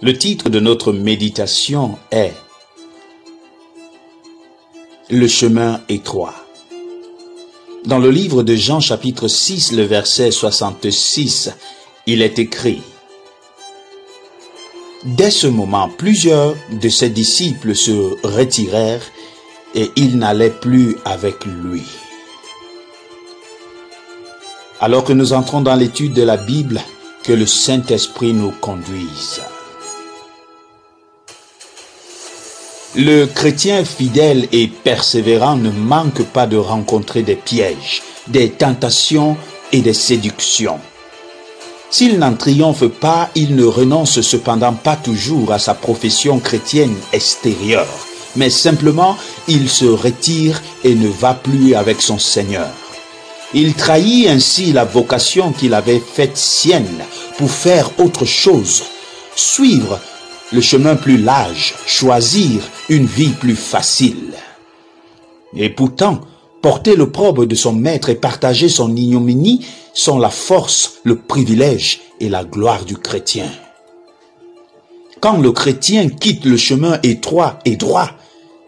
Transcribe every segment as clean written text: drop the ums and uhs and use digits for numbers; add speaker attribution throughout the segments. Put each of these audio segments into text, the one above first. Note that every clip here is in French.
Speaker 1: Le titre de notre méditation est « Le chemin étroit ». Dans le livre de Jean chapitre 6, le verset 66, il est écrit « Dès ce moment, plusieurs de ses disciples se retirèrent et ils n'allaient plus avec lui. » Alors que nous entrons dans l'étude de la Bible, que le Saint-Esprit nous conduise. Le chrétien fidèle et persévérant ne manque pas de rencontrer des pièges, des tentations et des séductions. S'il n'en triomphe pas, il ne renonce cependant pas toujours à sa profession chrétienne extérieure, mais simplement il se retire et ne va plus avec son Seigneur. Il trahit ainsi la vocation qu'il avait faite sienne pour faire autre chose, suivre le chemin plus large, choisir une vie plus facile. Et pourtant, porter l'opprobre de son maître et partager son ignominie sont la force, le privilège et la gloire du chrétien. Quand le chrétien quitte le chemin étroit et droit,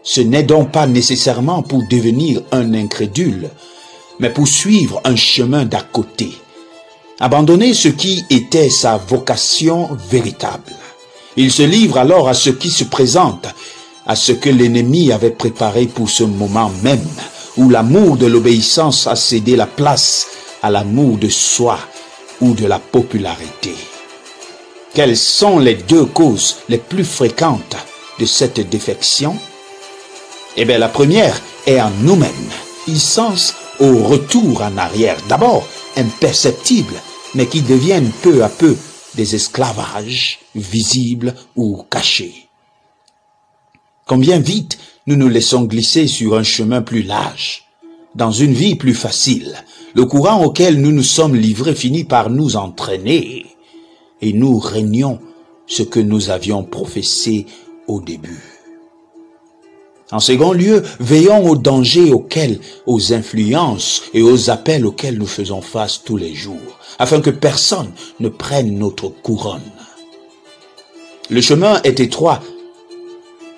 Speaker 1: ce n'est donc pas nécessairement pour devenir un incrédule, mais pour suivre un chemin d'à côté, abandonner ce qui était sa vocation véritable. Il se livre alors à ce qui se présente, à ce que l'ennemi avait préparé pour ce moment même, où l'amour de l'obéissance a cédé la place à l'amour de soi ou de la popularité. Quelles sont les deux causes les plus fréquentes de cette défection? Eh bien, la première est en nous-mêmes, sens au retour en arrière, d'abord imperceptibles, mais qui deviennent peu à peu des esclavages visibles ou cachés. Combien vite nous nous laissons glisser sur un chemin plus large, dans une vie plus facile. Le courant auquel nous nous sommes livrés finit par nous entraîner et nous régnons ce que nous avions professé au début. En second lieu, veillons aux dangers aux influences et aux appels auxquels nous faisons face tous les jours, afin que personne ne prenne notre couronne. Le chemin est étroit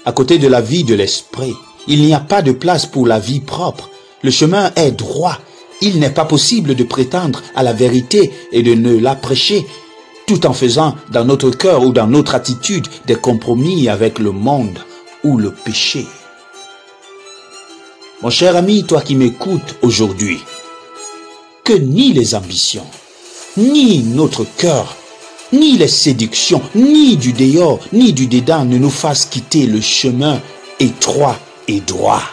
Speaker 1: à côté de la vie de l'esprit. Il n'y a pas de place pour la vie propre. Le chemin est droit. Il n'est pas possible de prétendre à la vérité et de ne la prêcher, tout en faisant dans notre cœur ou dans notre attitude des compromis avec le monde ou le péché. Mon cher ami, toi qui m'écoutes aujourd'hui, que ni les ambitions, ni notre cœur, ni les séductions, ni du dehors, ni du dedans ne nous fassent quitter le chemin étroit et droit.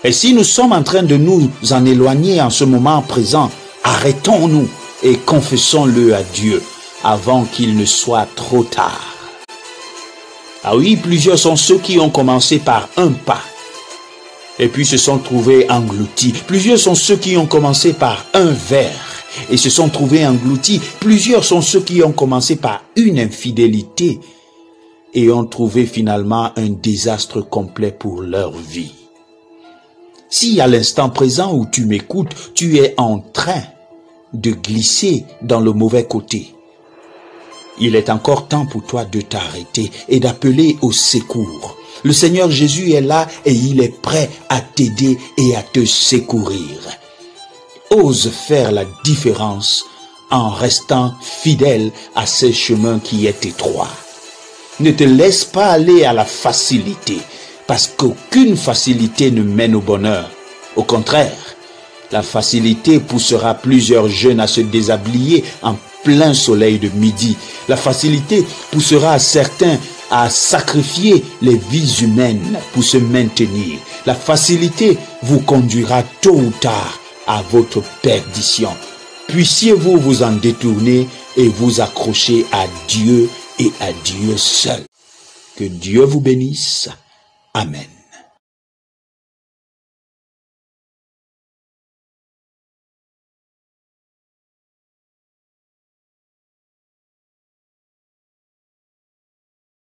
Speaker 1: Et si nous sommes en train de nous en éloigner en ce moment présent, arrêtons-nous et confessons-le à Dieu avant qu'il ne soit trop tard. Ah oui, plusieurs sont ceux qui ont commencé par un pas et puis se sont trouvés engloutis. Plusieurs sont ceux qui ont commencé par un verre et se sont trouvés engloutis. Plusieurs sont ceux qui ont commencé par une infidélité et ont trouvé finalement un désastre complet pour leur vie. Si à l'instant présent où tu m'écoutes, tu es en train de glisser dans le mauvais côté, il est encore temps pour toi de t'arrêter et d'appeler au secours. Le Seigneur Jésus est là et il est prêt à t'aider et à te secourir. Ose faire la différence en restant fidèle à ce chemin qui est étroit. Ne te laisse pas aller à la facilité, parce qu'aucune facilité ne mène au bonheur. Au contraire, la facilité poussera plusieurs jeunes à se déshabiller en plein soleil de midi. La facilité poussera certains à sacrifier les vies humaines pour se maintenir. La facilité vous conduira tôt ou tard à votre perdition. Puissiez-vous vous en détourner et vous accrocher à Dieu et à Dieu seul. Que Dieu vous bénisse. Amen.